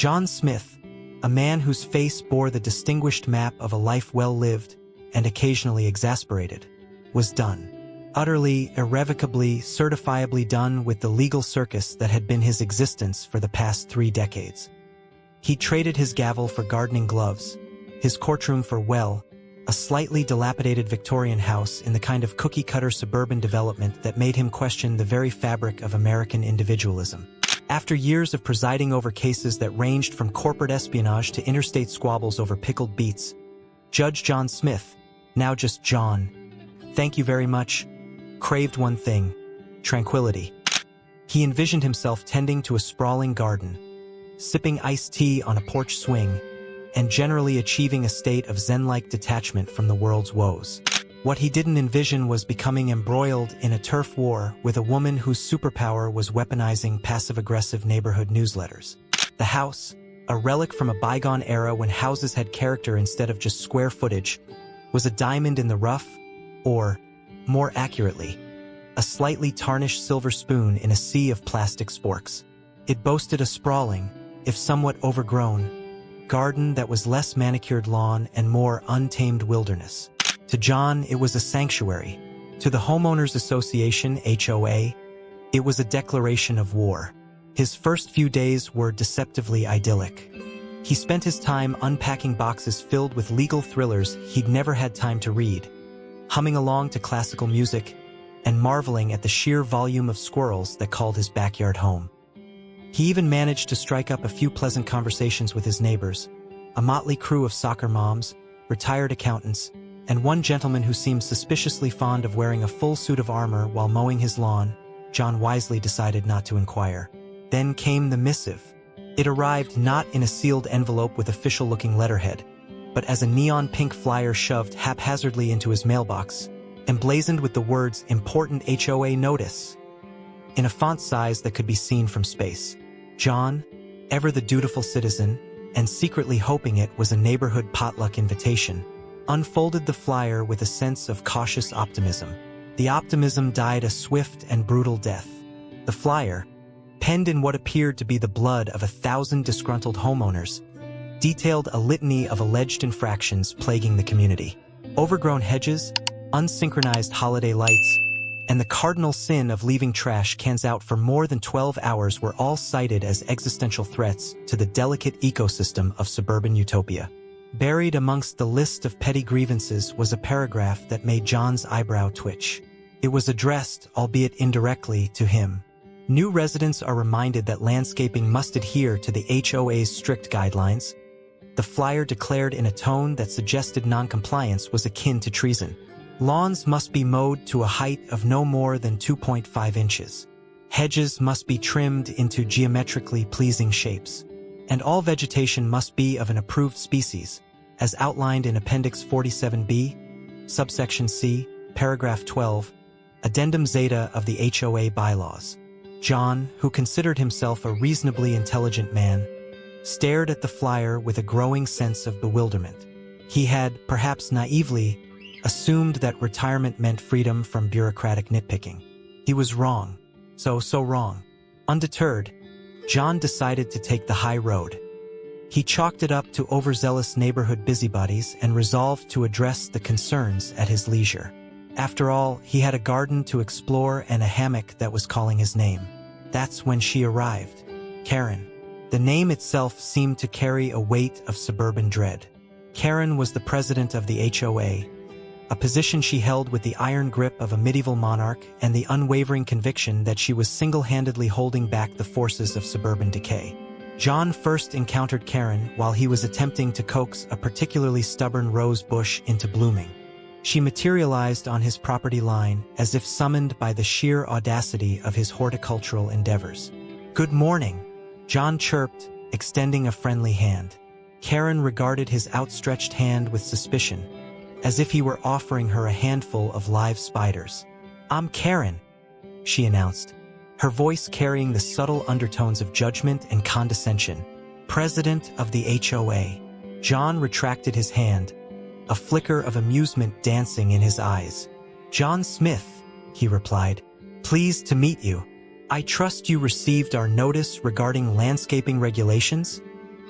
John Smith, a man whose face bore the distinguished map of a life well lived and occasionally exasperated, was done. Utterly, irrevocably, certifiably done with the legal circus that had been his existence for the past 3 decades. He traded his gavel for gardening gloves, his courtroom for, well, a slightly dilapidated Victorian house in the kind of cookie-cutter suburban development that made him question the very fabric of American individualism. After years of presiding over cases that ranged from corporate espionage to interstate squabbles over pickled beets, Judge John Smith, now just John, thank you very much, craved one thing: tranquility. He envisioned himself tending to a sprawling garden, sipping iced tea on a porch swing, and generally achieving a state of zen-like detachment from the world's woes. What he didn't envision was becoming embroiled in a turf war with a woman whose superpower was weaponizing passive-aggressive neighborhood newsletters. The house, a relic from a bygone era when houses had character instead of just square footage, was a diamond in the rough, or, more accurately, a slightly tarnished silver spoon in a sea of plastic sporks. It boasted a sprawling, if somewhat overgrown, garden that was less manicured lawn and more untamed wilderness. To John, it was a sanctuary. To the Homeowners Association, HOA, it was a declaration of war. His first few days were deceptively idyllic. He spent his time unpacking boxes filled with legal thrillers he'd never had time to read, humming along to classical music, and marveling at the sheer volume of squirrels that called his backyard home. He even managed to strike up a few pleasant conversations with his neighbors, a motley crew of soccer moms, retired accountants, and one gentleman who seemed suspiciously fond of wearing a full suit of armor while mowing his lawn. John wisely decided not to inquire. Then came the missive. It arrived not in a sealed envelope with official-looking letterhead, but as a neon pink flyer shoved haphazardly into his mailbox, emblazoned with the words "Important HOA Notice," in a font size that could be seen from space. John, ever the dutiful citizen, and secretly hoping it was a neighborhood potluck invitation, unfolded the flyer with a sense of cautious optimism. The optimism died a swift and brutal death. The flyer, penned in what appeared to be the blood of 1,000 disgruntled homeowners, detailed a litany of alleged infractions plaguing the community. Overgrown hedges, unsynchronized holiday lights, and the cardinal sin of leaving trash cans out for more than 12 hours were all cited as existential threats to the delicate ecosystem of suburban utopia. Buried amongst the list of petty grievances was a paragraph that made John's eyebrow twitch. It was addressed, albeit indirectly, to him. New residents are reminded that landscaping must adhere to the HOA's strict guidelines. The flyer declared in a tone that suggested noncompliance was akin to treason. Lawns must be mowed to a height of no more than 2.5 inches. Hedges must be trimmed into geometrically pleasing shapes. And all vegetation must be of an approved species, as outlined in Appendix 47B, Subsection C, Paragraph 12, Addendum Zeta of the HOA bylaws. John, who considered himself a reasonably intelligent man, stared at the flyer with a growing sense of bewilderment. He had, perhaps naively, assumed that retirement meant freedom from bureaucratic nitpicking. He was wrong. So wrong. Undeterred, John decided to take the high road. He chalked it up to overzealous neighborhood busybodies and resolved to address the concerns at his leisure. After all, he had a garden to explore and a hammock that was calling his name. That's when she arrived. Karen. The name itself seemed to carry a weight of suburban dread. Karen was the president of the HOA, a position she held with the iron grip of a medieval monarch and the unwavering conviction that she was single-handedly holding back the forces of suburban decay. John first encountered Karen while he was attempting to coax a particularly stubborn rose bush into blooming. She materialized on his property line as if summoned by the sheer audacity of his horticultural endeavors. "Good morning," John chirped, extending a friendly hand. Karen regarded his outstretched hand with suspicion, as if he were offering her a handful of live spiders. "I'm Karen," she announced, her voice carrying the subtle undertones of judgment and condescension. "President of the HOA." John retracted his hand, a flicker of amusement dancing in his eyes. "John Smith," he replied. "Pleased to meet you. I trust you received our notice regarding landscaping regulations?"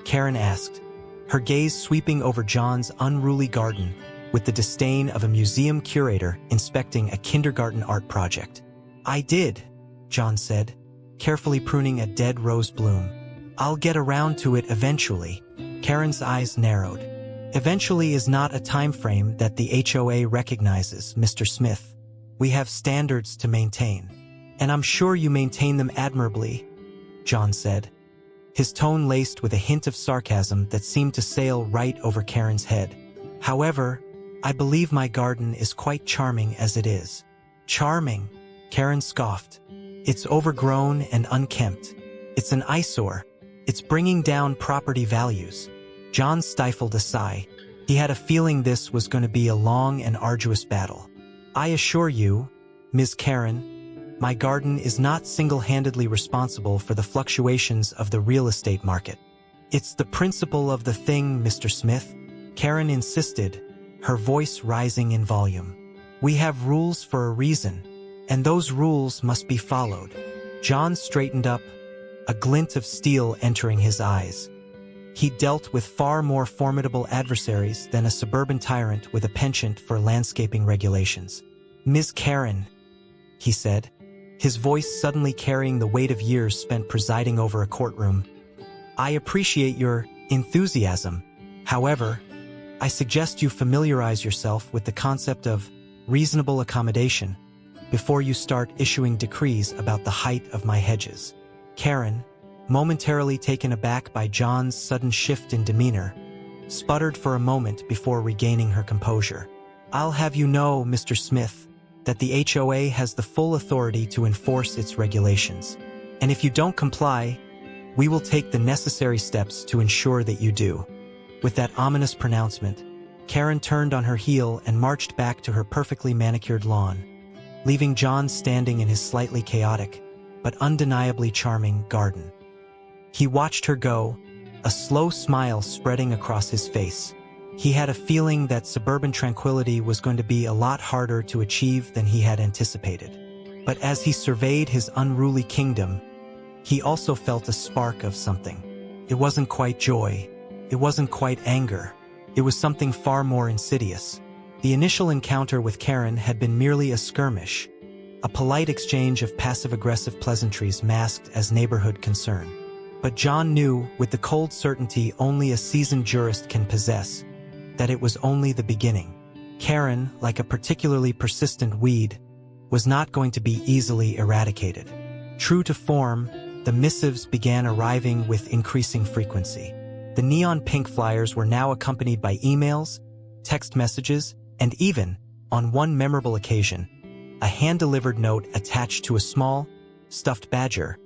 Karen asked, her gaze sweeping over John's unruly garden with the disdain of a museum curator inspecting a kindergarten art project. I did, John said, carefully pruning a dead rose bloom. I'll get around to it eventually. Karen's eyes narrowed. Eventually is not a time frame that the HOA recognizes, Mr. Smith. We have standards to maintain. And I'm sure you maintain them admirably, John said, his tone laced with a hint of sarcasm that seemed to sail right over Karen's head. However, I believe my garden is quite charming as it is. Charming, Karen scoffed. It's overgrown and unkempt. It's an eyesore. It's bringing down property values. John stifled a sigh. He had a feeling this was going to be a long and arduous battle. I assure you, Ms. Karen, my garden is not single-handedly responsible for the fluctuations of the real estate market. It's the principle of the thing, Mr. Smith, Karen insisted, her voice rising in volume. We have rules for a reason, and those rules must be followed. John straightened up, a glint of steel entering his eyes. He dealt with far more formidable adversaries than a suburban tyrant with a penchant for landscaping regulations. Ms. Karen, he said, his voice suddenly carrying the weight of years spent presiding over a courtroom. I appreciate your enthusiasm. However, I suggest you familiarize yourself with the concept of reasonable accommodation before you start issuing decrees about the height of my hedges. Karen, momentarily taken aback by John's sudden shift in demeanor, sputtered for a moment before regaining her composure. I'll have you know, Mr. Smith, that the HOA has the full authority to enforce its regulations. And if you don't comply, we will take the necessary steps to ensure that you do. With that ominous pronouncement, Karen turned on her heel and marched back to her perfectly manicured lawn, leaving John standing in his slightly chaotic, but undeniably charming garden. He watched her go, a slow smile spreading across his face. He had a feeling that suburban tranquility was going to be a lot harder to achieve than he had anticipated. But as he surveyed his unruly kingdom, he also felt a spark of something. It wasn't quite joy. It wasn't quite anger. It was something far more insidious. The initial encounter with Karen had been merely a skirmish, a polite exchange of passive-aggressive pleasantries masked as neighborhood concern. But John knew, with the cold certainty only a seasoned jurist can possess, that it was only the beginning. Karen, like a particularly persistent weed, was not going to be easily eradicated. True to form, the missives began arriving with increasing frequency. The neon pink flyers were now accompanied by emails, text messages, and even, on one memorable occasion, a hand-delivered note attached to a small, stuffed badger.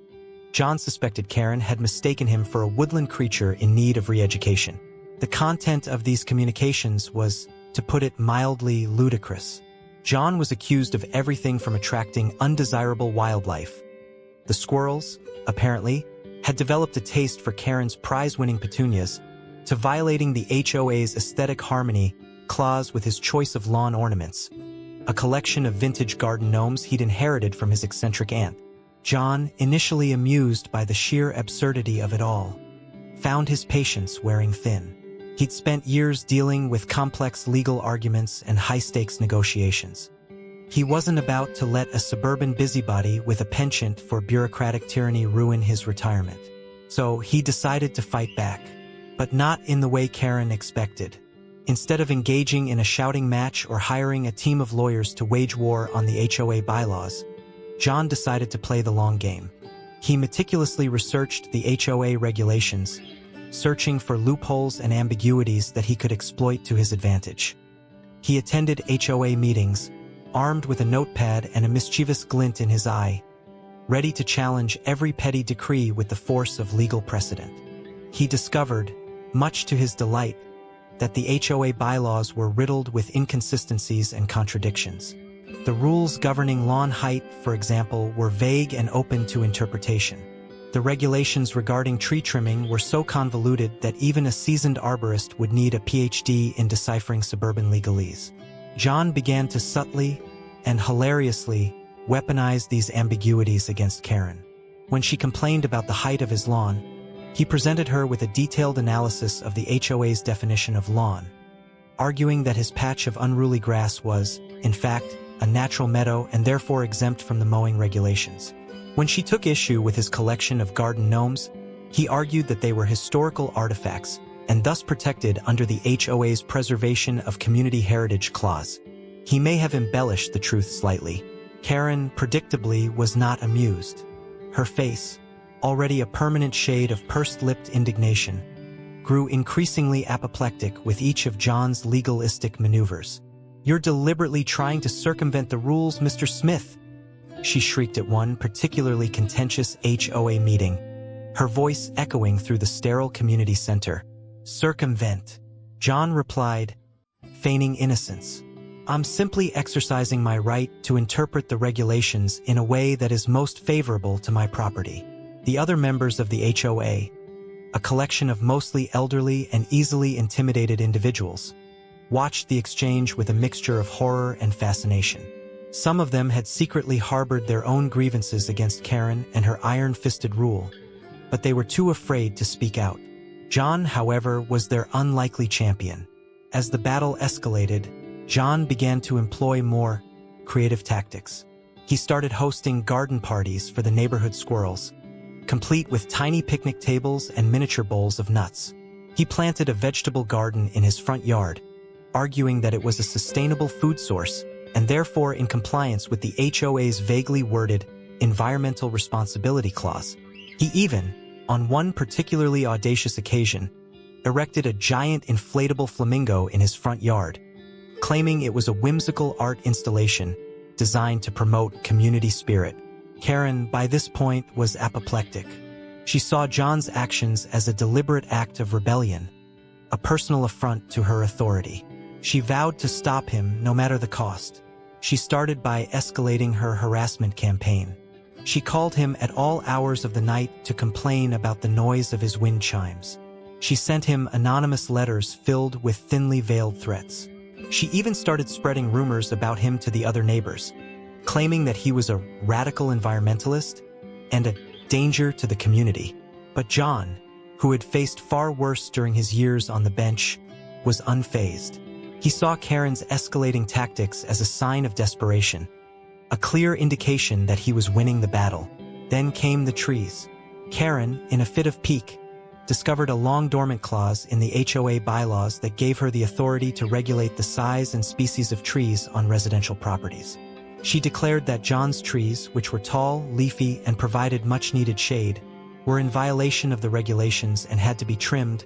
John suspected Karen had mistaken him for a woodland creature in need of re-education. The content of these communications was, to put it mildly, ludicrous. John was accused of everything from attracting undesirable wildlife. The squirrels, apparently, had developed a taste for Karen's prize-winning petunias, to violating the HOA's aesthetic harmony clause with his choice of lawn ornaments, a collection of vintage garden gnomes he'd inherited from his eccentric aunt. John, initially amused by the sheer absurdity of it all, found his patience wearing thin. He'd spent years dealing with complex legal arguments and high-stakes negotiations. He wasn't about to let a suburban busybody with a penchant for bureaucratic tyranny ruin his retirement. So he decided to fight back, but not in the way Karen expected. Instead of engaging in a shouting match or hiring a team of lawyers to wage war on the HOA bylaws, John decided to play the long game. He meticulously researched the HOA regulations, searching for loopholes and ambiguities that he could exploit to his advantage. He attended HOA meetings, armed with a notepad and a mischievous glint in his eye, ready to challenge every petty decree with the force of legal precedent. He discovered, much to his delight, that the HOA bylaws were riddled with inconsistencies and contradictions. The rules governing lawn height, for example, were vague and open to interpretation. The regulations regarding tree trimming were so convoluted that even a seasoned arborist would need a PhD in deciphering suburban legalese. John began to subtly and hilariously weaponize these ambiguities against Karen. When she complained about the height of his lawn, He presented her with a detailed analysis of the HOA's definition of lawn, arguing that his patch of unruly grass was, in fact, a natural meadow and therefore exempt from the mowing regulations. When she took issue with his collection of garden gnomes, he argued that they were historical artifacts and thus protected under the HOA's Preservation of Community Heritage Clause. He may have embellished the truth slightly. Karen, predictably, was not amused. Her face, already a permanent shade of pursed-lipped indignation, grew increasingly apoplectic with each of John's legalistic maneuvers. "You're deliberately trying to circumvent the rules, Mr. Smith," she shrieked at one particularly contentious HOA meeting, her voice echoing through the sterile community center. "Circumvent," John replied, feigning innocence. "I'm simply exercising my right to interpret the regulations in a way that is most favorable to my property." The other members of the HOA, a collection of mostly elderly and easily intimidated individuals, watched the exchange with a mixture of horror and fascination. Some of them had secretly harbored their own grievances against Karen and her iron-fisted rule, but they were too afraid to speak out. John, however, was their unlikely champion. As the battle escalated, John began to employ more creative tactics. He started hosting garden parties for the neighborhood squirrels, complete with tiny picnic tables and miniature bowls of nuts. He planted a vegetable garden in his front yard, arguing that it was a sustainable food source and therefore in compliance with the HOA's vaguely worded Environmental Responsibility Clause. He even, on one particularly audacious occasion, erected a giant inflatable flamingo in his front yard, claiming it was a whimsical art installation designed to promote community spirit. Karen, by this point, was apoplectic. She saw John's actions as a deliberate act of rebellion, a personal affront to her authority. She vowed to stop him no matter the cost. She started by escalating her harassment campaign. She called him at all hours of the night to complain about the noise of his wind chimes. She sent him anonymous letters filled with thinly veiled threats. She even started spreading rumors about him to the other neighbors, claiming that he was a radical environmentalist and a danger to the community. But John, who had faced far worse during his years on the bench, was unfazed. He saw Karen's escalating tactics as a sign of desperation, a clear indication that he was winning the battle. Then came the trees. Karen, in a fit of pique, discovered a long-dormant clause in the HOA bylaws that gave her the authority to regulate the size and species of trees on residential properties. She declared that John's trees, which were tall, leafy, and provided much-needed shade, were in violation of the regulations and had to be trimmed,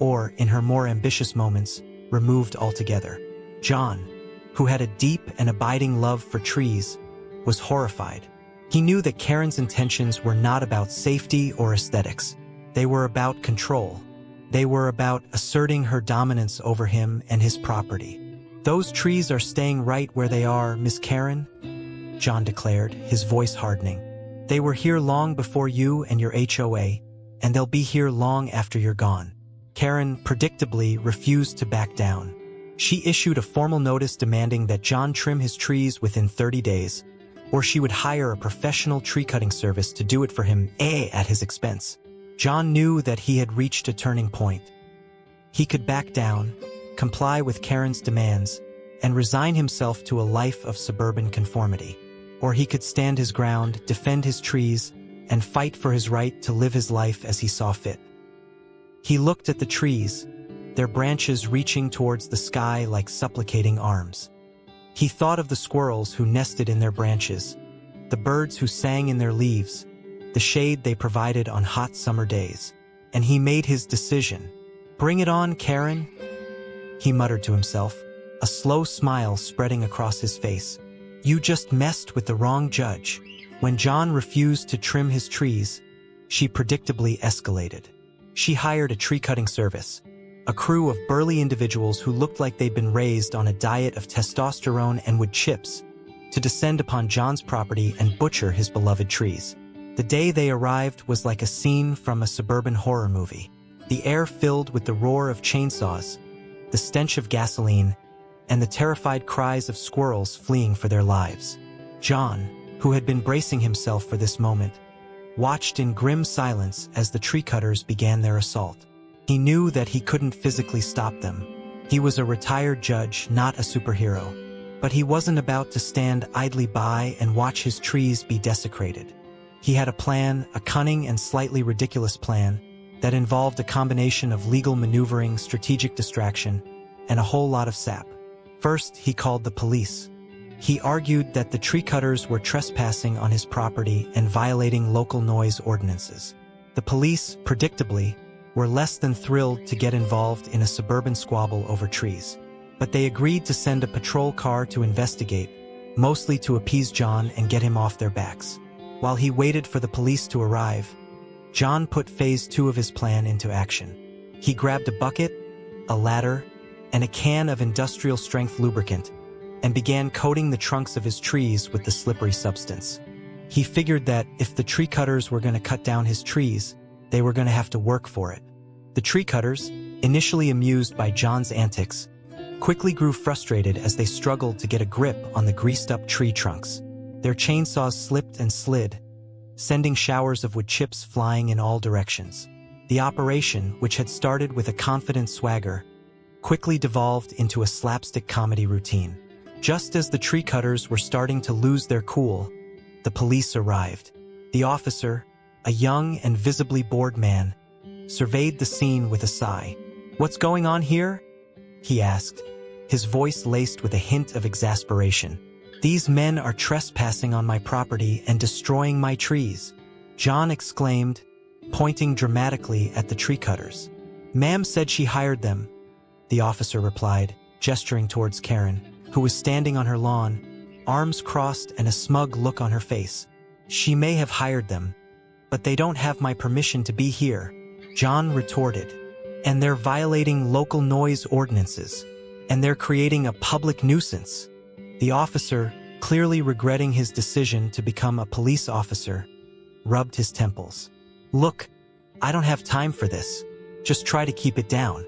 or, in her more ambitious moments, removed altogether. John, who had a deep and abiding love for trees, was horrified. He knew that Karen's intentions were not about safety or aesthetics. They were about control. They were about asserting her dominance over him and his property. "Those trees are staying right where they are, Miss Karen," John declared, his voice hardening. "They were here long before you and your HOA, and they'll be here long after you're gone." Karen, predictably, refused to back down. She issued a formal notice demanding that John trim his trees within 30 days, or she would hire a professional tree-cutting service to do it for him, at his expense. John knew that he had reached a turning point. He could back down, comply with Karen's demands, and resign himself to a life of suburban conformity. Or he could stand his ground, defend his trees, and fight for his right to live his life as he saw fit. He looked at the trees, their branches reaching towards the sky like supplicating arms. He thought of the squirrels who nested in their branches, the birds who sang in their leaves, the shade they provided on hot summer days. And he made his decision. "Bring it on, Karen," he muttered to himself, a slow smile spreading across his face. "You just messed with the wrong judge." When John refused to trim his trees, she predictably escalated. She hired a tree-cutting service, a crew of burly individuals who looked like they'd been raised on a diet of testosterone and wood chips, to descend upon John's property and butcher his beloved trees. The day they arrived was like a scene from a suburban horror movie. The air filled with the roar of chainsaws, the stench of gasoline, and the terrified cries of squirrels fleeing for their lives. John, who had been bracing himself for this moment, watched in grim silence as the tree cutters began their assault. He knew that he couldn't physically stop them. He was a retired judge, not a superhero. But he wasn't about to stand idly by and watch his trees be desecrated. He had a plan, a cunning and slightly ridiculous plan, that involved a combination of legal maneuvering, strategic distraction, and a whole lot of sap. First, he called the police. He argued that the tree cutters were trespassing on his property and violating local noise ordinances. The police, predictably, were less than thrilled to get involved in a suburban squabble over trees. But they agreed to send a patrol car to investigate, mostly to appease John and get him off their backs. While he waited for the police to arrive, John put phase 2 of his plan into action. He grabbed a bucket, a ladder, and a can of industrial-strength lubricant, and began coating the trunks of his trees with the slippery substance. He figured that if the tree cutters were going to cut down his trees, they were going to have to work for it. The tree cutters, initially amused by John's antics, quickly grew frustrated as they struggled to get a grip on the greased-up tree trunks. Their chainsaws slipped and slid, sending showers of wood chips flying in all directions. The operation, which had started with a confident swagger, quickly devolved into a slapstick comedy routine. Just as the tree cutters were starting to lose their cool, the police arrived. The officer, a young and visibly bored man, surveyed the scene with a sigh. "What's going on here?" he asked, his voice laced with a hint of exasperation. "These men are trespassing on my property and destroying my trees," John exclaimed, pointing dramatically at the tree cutters. "Ma'am said she hired them," the officer replied, gesturing towards Karen, who was standing on her lawn, arms crossed and a smug look on her face. "She may have hired them, but they don't have my permission to be here," John retorted. "And they're violating local noise ordinances, and they're creating a public nuisance." The officer, clearly regretting his decision to become a police officer, rubbed his temples. "Look, I don't have time for this. Just try to keep it down.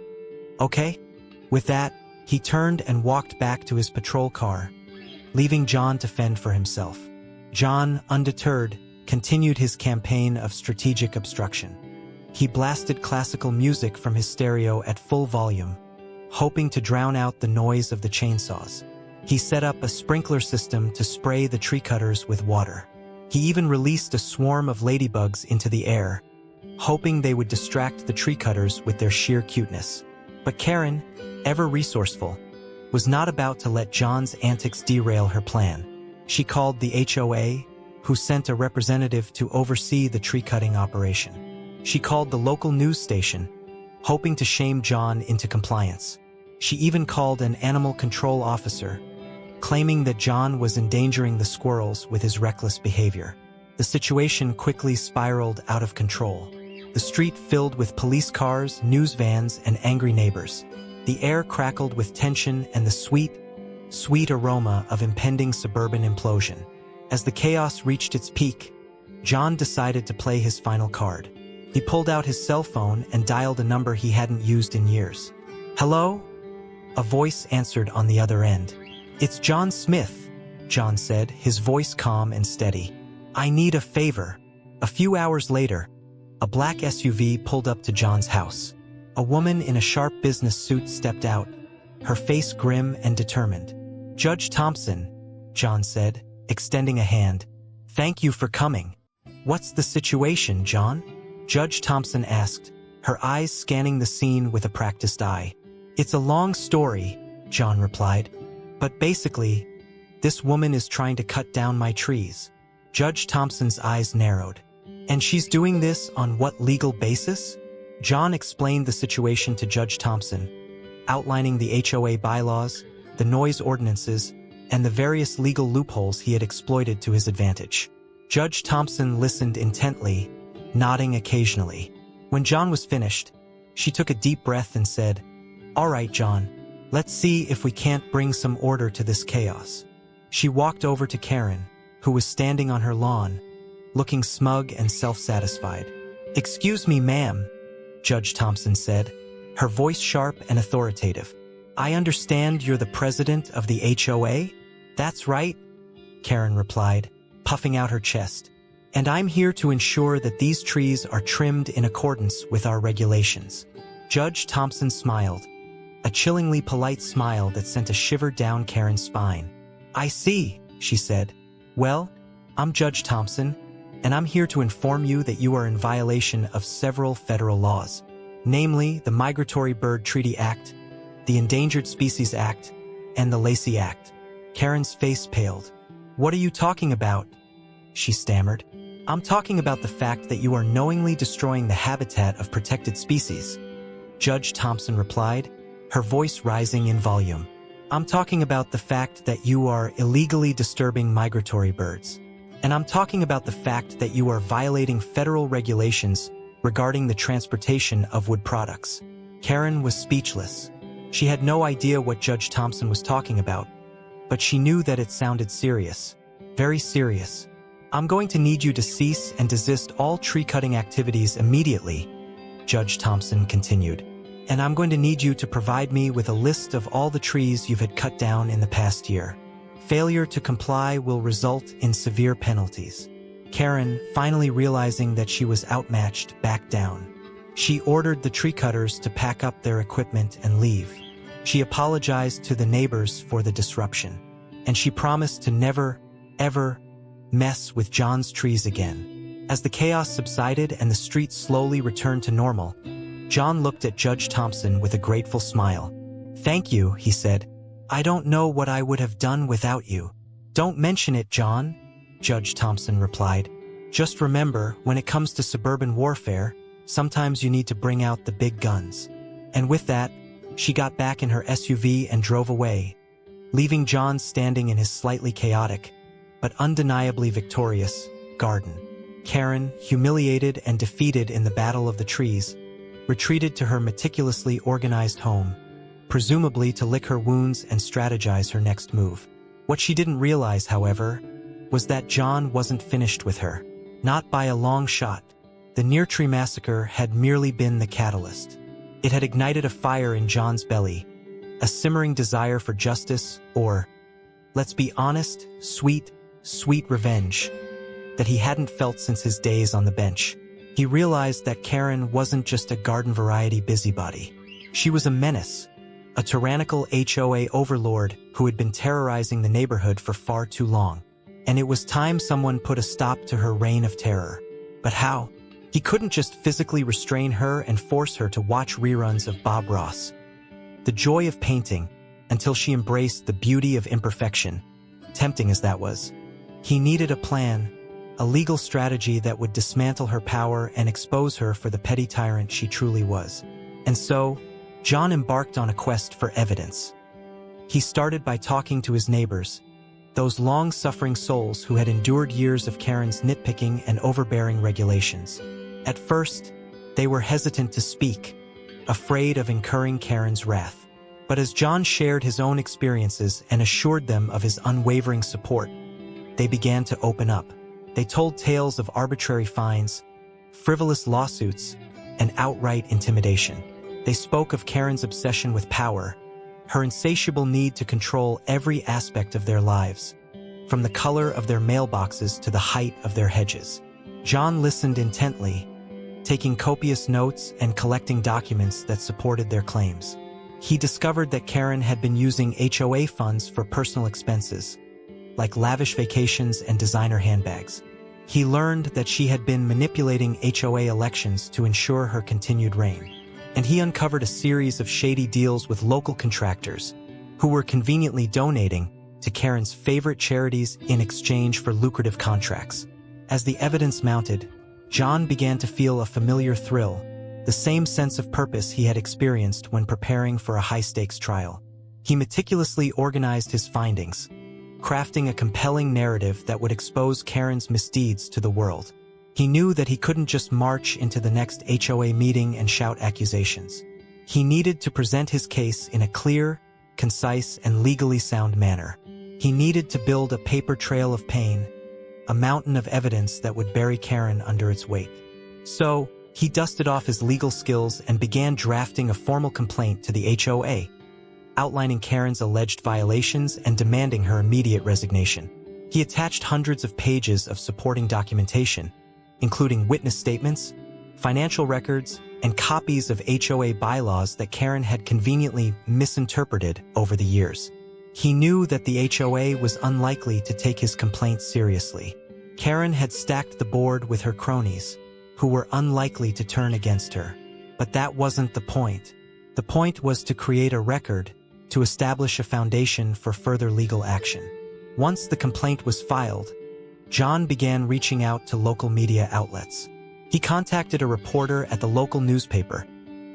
Okay?" With that, he turned and walked back to his patrol car, leaving John to fend for himself. John, undeterred, continued his campaign of strategic obstruction. He blasted classical music from his stereo at full volume, hoping to drown out the noise of the chainsaws. He set up a sprinkler system to spray the tree cutters with water. He even released a swarm of ladybugs into the air, hoping they would distract the tree cutters with their sheer cuteness. But Karen, ever resourceful, was not about to let John's antics derail her plan. She called the HOA, who sent a representative to oversee the tree-cutting operation. She called the local news station, hoping to shame John into compliance. She even called an animal control officer, claiming that John was endangering the squirrels with his reckless behavior. The situation quickly spiraled out of control. The street filled with police cars, news vans, and angry neighbors. The air crackled with tension and the sweet aroma of impending suburban implosion. As the chaos reached its peak, John decided to play his final card. He pulled out his cell phone and dialed a number he hadn't used in years. "Hello?" A voice answered on the other end. "It's John Smith," John said, his voice calm and steady. "I need a favor." A few hours later, a black SUV pulled up to John's house. A woman in a sharp business suit stepped out, her face grim and determined. "Judge Thompson," John said, extending a hand. "Thank you for coming." "What's the situation, John?" Judge Thompson asked, her eyes scanning the scene with a practiced eye. "It's a long story," John replied. "But basically, this woman is trying to cut down my trees." Judge Thompson's eyes narrowed. "And she's doing this on what legal basis?" John explained the situation to Judge Thompson, outlining the HOA bylaws, the noise ordinances, and the various legal loopholes he had exploited to his advantage. Judge Thompson listened intently, nodding occasionally. When John was finished, she took a deep breath and said, "All right, John, let's see if we can't bring some order to this chaos." She walked over to Karen, who was standing on her lawn, looking smug and self-satisfied. "Excuse me, ma'am," Judge Thompson said, her voice sharp and authoritative. "I understand you're the president of the HOA?" "That's right," Karen replied, puffing out her chest. And I'm here to ensure that these trees are trimmed in accordance with our regulations. Judge Thompson smiled, a chillingly polite smile that sent a shiver down Karen's spine. I see, she said. Well, I'm Judge Thompson, and I'm here to inform you that you are in violation of several federal laws, namely the Migratory Bird Treaty Act, the Endangered Species Act, and the Lacey Act. Karen's face paled. What are you talking about? She stammered. I'm talking about the fact that you are knowingly destroying the habitat of protected species. Judge Thompson replied, her voice rising in volume. I'm talking about the fact that you are illegally disturbing migratory birds. And I'm talking about the fact that you are violating federal regulations regarding the transportation of wood products. Karen was speechless. She had no idea what Judge Thompson was talking about, but she knew that it sounded serious. Very serious. I'm going to need you to cease and desist all tree-cutting activities immediately, Judge Thompson continued. And I'm going to need you to provide me with a list of all the trees you've had cut down in the past year. Failure to comply will result in severe penalties. Karen, finally realizing that she was outmatched, backed down. She ordered the tree cutters to pack up their equipment and leave. She apologized to the neighbors for the disruption, and she promised to never, ever mess with John's trees again. As the chaos subsided and the street slowly returned to normal, John looked at Judge Thompson with a grateful smile. Thank you, he said. I don't know what I would have done without you. Don't mention it, John, Judge Thompson replied. Just remember, when it comes to suburban warfare, sometimes you need to bring out the big guns. And with that, she got back in her SUV and drove away, leaving John standing in his slightly chaotic, but undeniably victorious, garden. Karen, humiliated and defeated in the Battle of the Trees, retreated to her meticulously organized home, presumably to lick her wounds and strategize her next move. What she didn't realize, however, was that John wasn't finished with her. Not by a long shot. The Near-Tree Massacre had merely been the catalyst. It had ignited a fire in John's belly, a simmering desire for justice or, let's be honest, sweet, sweet revenge that he hadn't felt since his days on the bench. He realized that Karen wasn't just a garden-variety busybody. She was a menace, a tyrannical HOA overlord who had been terrorizing the neighborhood for far too long. And it was time someone put a stop to her reign of terror. But how? He couldn't just physically restrain her and force her to watch reruns of Bob Ross. The joy of painting, until she embraced the beauty of imperfection, tempting as that was. He needed a plan, a legal strategy that would dismantle her power and expose her for the petty tyrant she truly was. And so, John embarked on a quest for evidence. He started by talking to his neighbors, those long-suffering souls who had endured years of Karen's nitpicking and overbearing regulations. At first, they were hesitant to speak, afraid of incurring Karen's wrath. But as John shared his own experiences and assured them of his unwavering support, they began to open up. They told tales of arbitrary fines, frivolous lawsuits, and outright intimidation. They spoke of Karen's obsession with power, her insatiable need to control every aspect of their lives, from the color of their mailboxes to the height of their hedges. John listened intently, taking copious notes and collecting documents that supported their claims. He discovered that Karen had been using HOA funds for personal expenses, like lavish vacations and designer handbags. He learned that she had been manipulating HOA elections to ensure her continued reign. And he uncovered a series of shady deals with local contractors who were conveniently donating to Karen's favorite charities in exchange for lucrative contracts. As the evidence mounted, John began to feel a familiar thrill, the same sense of purpose he had experienced when preparing for a high-stakes trial. He meticulously organized his findings, crafting a compelling narrative that would expose Karen's misdeeds to the world. He knew that he couldn't just march into the next HOA meeting and shout accusations. He needed to present his case in a clear, concise, and legally sound manner. He needed to build a paper trail of pain, a mountain of evidence that would bury Karen under its weight. So, he dusted off his legal skills and began drafting a formal complaint to the HOA, outlining Karen's alleged violations and demanding her immediate resignation. He attached hundreds of pages of supporting documentation, including witness statements, financial records, and copies of HOA bylaws that Karen had conveniently misinterpreted over the years. He knew that the HOA was unlikely to take his complaints seriously. Karen had stacked the board with her cronies, who were unlikely to turn against her. But that wasn't the point. The point was to create a record, to establish a foundation for further legal action. Once the complaint was filed, John began reaching out to local media outlets. He contacted a reporter at the local newspaper,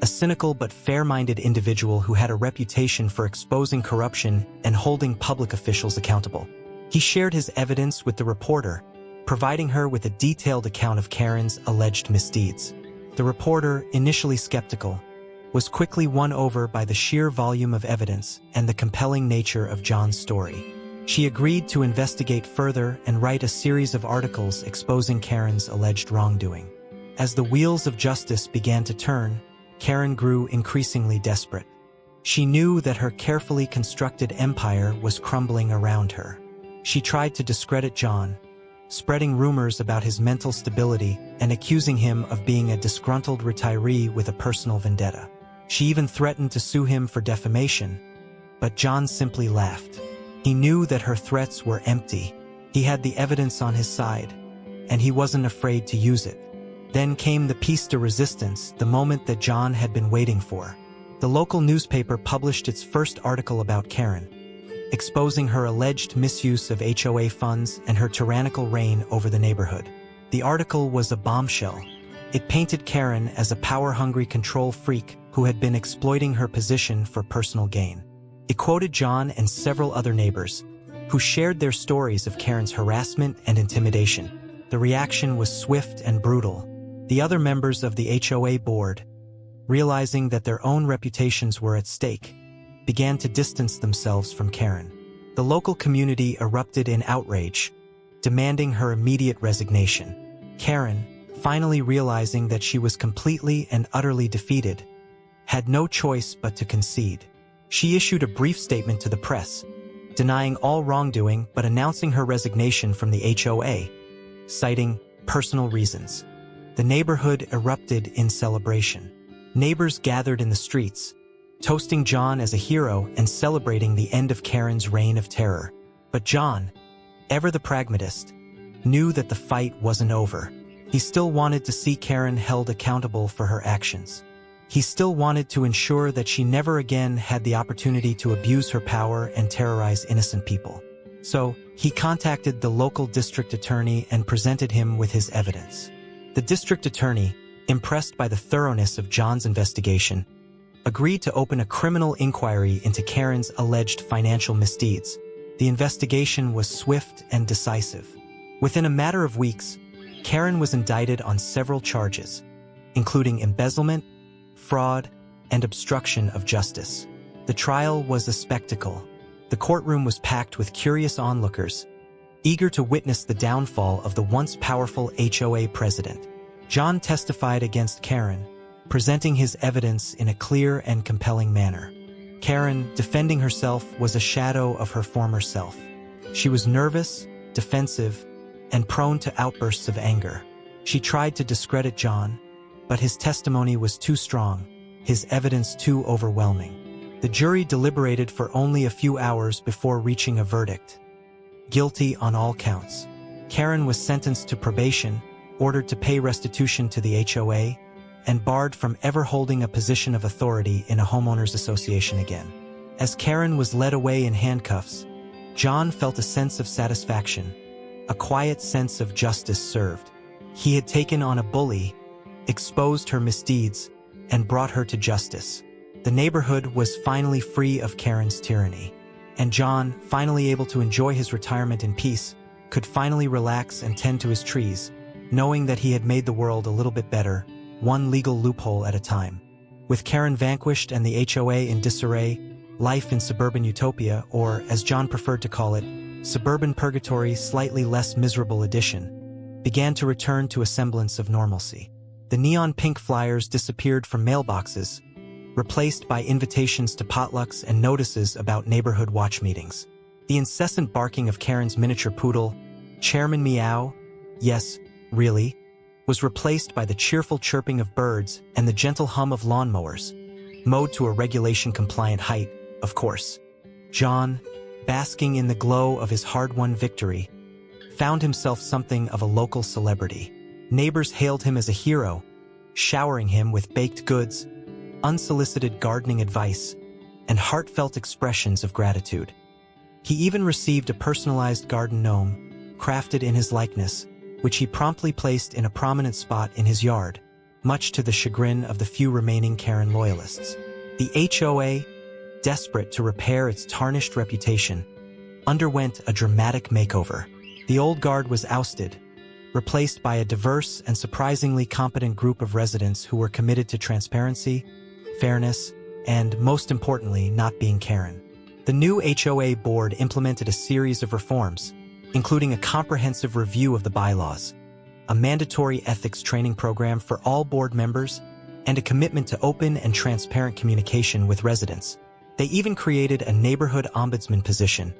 a cynical but fair-minded individual who had a reputation for exposing corruption and holding public officials accountable. He shared his evidence with the reporter, providing her with a detailed account of Karen's alleged misdeeds. The reporter, initially skeptical, was quickly won over by the sheer volume of evidence and the compelling nature of John's story. She agreed to investigate further and write a series of articles exposing Karen's alleged wrongdoing. As the wheels of justice began to turn, Karen grew increasingly desperate. She knew that her carefully constructed empire was crumbling around her. She tried to discredit John, spreading rumors about his mental stability and accusing him of being a disgruntled retiree with a personal vendetta. She even threatened to sue him for defamation, but John simply laughed. He knew that her threats were empty. He had the evidence on his side, and he wasn't afraid to use it. Then came the piece de resistance, the moment that John had been waiting for. The local newspaper published its first article about Karen, exposing her alleged misuse of HOA funds and her tyrannical reign over the neighborhood. The article was a bombshell. It painted Karen as a power-hungry control freak who had been exploiting her position for personal gain. It quoted John and several other neighbors, who shared their stories of Karen's harassment and intimidation. The reaction was swift and brutal. The other members of the HOA board, realizing that their own reputations were at stake, began to distance themselves from Karen. The local community erupted in outrage, demanding her immediate resignation. Karen, finally realizing that she was completely and utterly defeated, had no choice but to concede. She issued a brief statement to the press, denying all wrongdoing but announcing her resignation from the HOA, citing personal reasons. The neighborhood erupted in celebration. Neighbors gathered in the streets, toasting John as a hero and celebrating the end of Karen's reign of terror. But John, ever the pragmatist, knew that the fight wasn't over. He still wanted to see Karen held accountable for her actions. He still wanted to ensure that she never again had the opportunity to abuse her power and terrorize innocent people. So, he contacted the local district attorney and presented him with his evidence. The district attorney, impressed by the thoroughness of John's investigation, agreed to open a criminal inquiry into Karen's alleged financial misdeeds. The investigation was swift and decisive. Within a matter of weeks, Karen was indicted on several charges, including embezzlement, fraud, and obstruction of justice. The trial was a spectacle. The courtroom was packed with curious onlookers, eager to witness the downfall of the once powerful HOA president. John testified against Karen, presenting his evidence in a clear and compelling manner. Karen, defending herself, was a shadow of her former self. She was nervous, defensive, and prone to outbursts of anger. She tried to discredit John, but his testimony was too strong, his evidence too overwhelming. The jury deliberated for only a few hours before reaching a verdict. Guilty on all counts. Karen was sentenced to probation, ordered to pay restitution to the HOA, and barred from ever holding a position of authority in a homeowners association again. As Karen was led away in handcuffs, John felt a sense of satisfaction, a quiet sense of justice served. He had taken on a bully, exposed her misdeeds, and brought her to justice. The neighborhood was finally free of Karen's tyranny. And John, finally able to enjoy his retirement in peace, could finally relax and tend to his trees, knowing that he had made the world a little bit better, one legal loophole at a time. With Karen vanquished and the HOA in disarray, life in suburban utopia, or, as John preferred to call it, suburban purgatory, slightly less miserable edition, began to return to a semblance of normalcy. The neon pink flyers disappeared from mailboxes, replaced by invitations to potlucks and notices about neighborhood watch meetings. The incessant barking of Karen's miniature poodle, Chairman Meow, yes, really, was replaced by the cheerful chirping of birds and the gentle hum of lawnmowers, mowed to a regulation-compliant height, of course. John, basking in the glow of his hard-won victory, found himself something of a local celebrity. Neighbors hailed him as a hero, showering him with baked goods, unsolicited gardening advice, and heartfelt expressions of gratitude. He even received a personalized garden gnome, crafted in his likeness, which he promptly placed in a prominent spot in his yard, much to the chagrin of the few remaining Karen loyalists. The HOA, desperate to repair its tarnished reputation, underwent a dramatic makeover. The old guard was ousted, replaced by a diverse and surprisingly competent group of residents who were committed to transparency, fairness, and, most importantly, not being Karen. The new HOA board implemented a series of reforms, including a comprehensive review of the bylaws, a mandatory ethics training program for all board members, and a commitment to open and transparent communication with residents. They even created a neighborhood ombudsman position,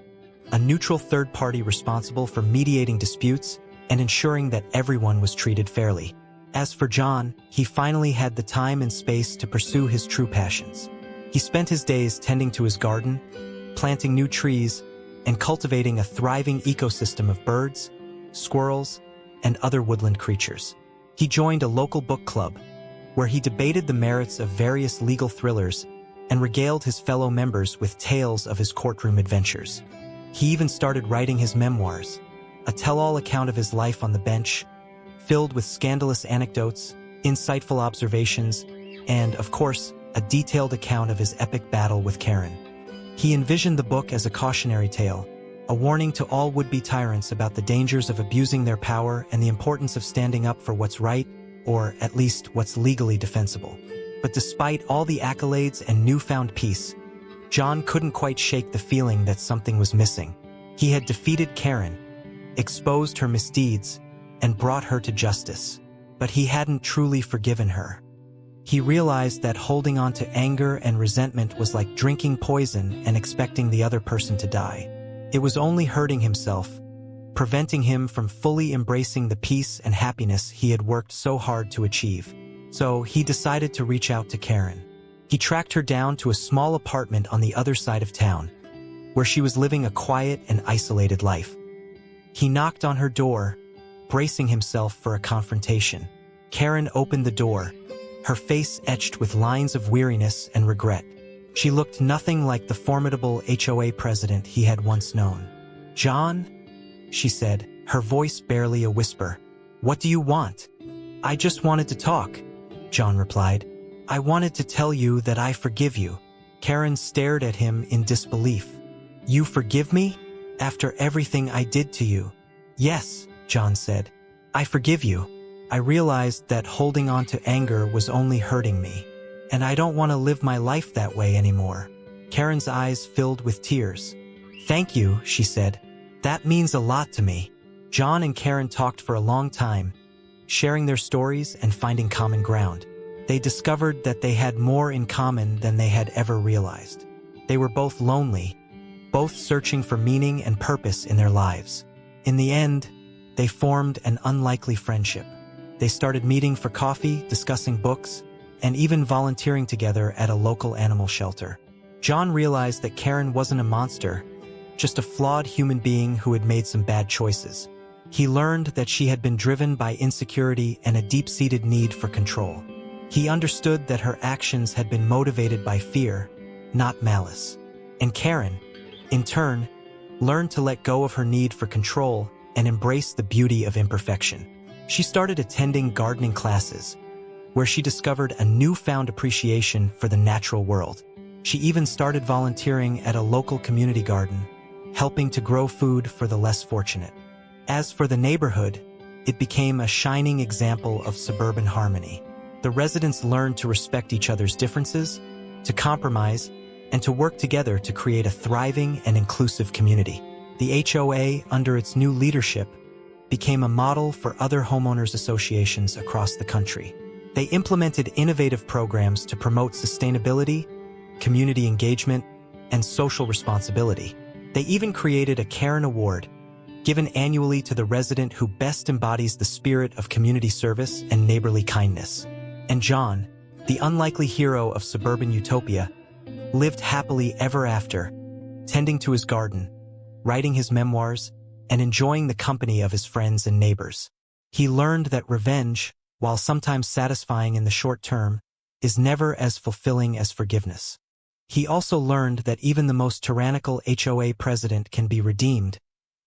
a neutral third party responsible for mediating disputes and ensuring that everyone was treated fairly. As for John, he finally had the time and space to pursue his true passions. He spent his days tending to his garden, planting new trees, and cultivating a thriving ecosystem of birds, squirrels, and other woodland creatures. He joined a local book club, where he debated the merits of various legal thrillers and regaled his fellow members with tales of his courtroom adventures. He even started writing his memoirs, a tell-all account of his life on the bench, filled with scandalous anecdotes, insightful observations, and, of course, a detailed account of his epic battle with Karen. He envisioned the book as a cautionary tale, a warning to all would-be tyrants about the dangers of abusing their power and the importance of standing up for what's right, or at least what's legally defensible. But despite all the accolades and newfound peace, John couldn't quite shake the feeling that something was missing. He had defeated Karen, exposed her misdeeds, and brought her to justice, but he hadn't truly forgiven her. He realized that holding on to anger and resentment was like drinking poison and expecting the other person to die. It was only hurting himself, preventing him from fully embracing the peace and happiness he had worked so hard to achieve. So he decided to reach out to Karen. He tracked her down to a small apartment on the other side of town, where she was living a quiet and isolated life. He knocked on her door, bracing himself for a confrontation. Karen opened the door, her face etched with lines of weariness and regret. She looked nothing like the formidable HOA president he had once known. "John," she said, her voice barely a whisper. "What do you want?" "I just wanted to talk," John replied. "I wanted to tell you that I forgive you." Karen stared at him in disbelief. "You forgive me? After everything I did to you?" "Yes," John said. "I forgive you. I realized that holding on to anger was only hurting me, and I don't want to live my life that way anymore." Karen's eyes filled with tears. "Thank you," she said. "That means a lot to me." John and Karen talked for a long time, sharing their stories and finding common ground. They discovered that they had more in common than they had ever realized. They were both lonely, both searching for meaning and purpose in their lives. In the end, they formed an unlikely friendship. They started meeting for coffee, discussing books, and even volunteering together at a local animal shelter. John realized that Karen wasn't a monster, just a flawed human being who had made some bad choices. He learned that she had been driven by insecurity and a deep-seated need for control. He understood that her actions had been motivated by fear, not malice. And Karen, in turn, learned to let go of her need for control and embrace the beauty of imperfection. She started attending gardening classes, where she discovered a newfound appreciation for the natural world. She even started volunteering at a local community garden, helping to grow food for the less fortunate. As for the neighborhood, it became a shining example of suburban harmony. The residents learned to respect each other's differences, to compromise, and to work together to create a thriving and inclusive community. The HOA, under its new leadership, became a model for other homeowners associations across the country. They implemented innovative programs to promote sustainability, community engagement, and social responsibility. They even created a Karen Award, given annually to the resident who best embodies the spirit of community service and neighborly kindness. And John, the unlikely hero of suburban utopia, lived happily ever after, tending to his garden, writing his memoirs, and enjoying the company of his friends and neighbors. He learned that revenge, while sometimes satisfying in the short term, is never as fulfilling as forgiveness. He also learned that even the most tyrannical HOA president can be redeemed,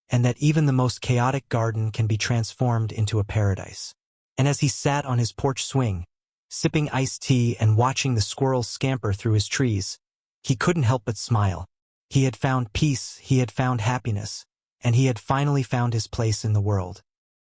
and that even the most chaotic garden can be transformed into a paradise. And as he sat on his porch swing, sipping iced tea and watching the squirrels scamper through his trees, he couldn't help but smile. He had found peace, he had found happiness, and he had finally found his place in the world.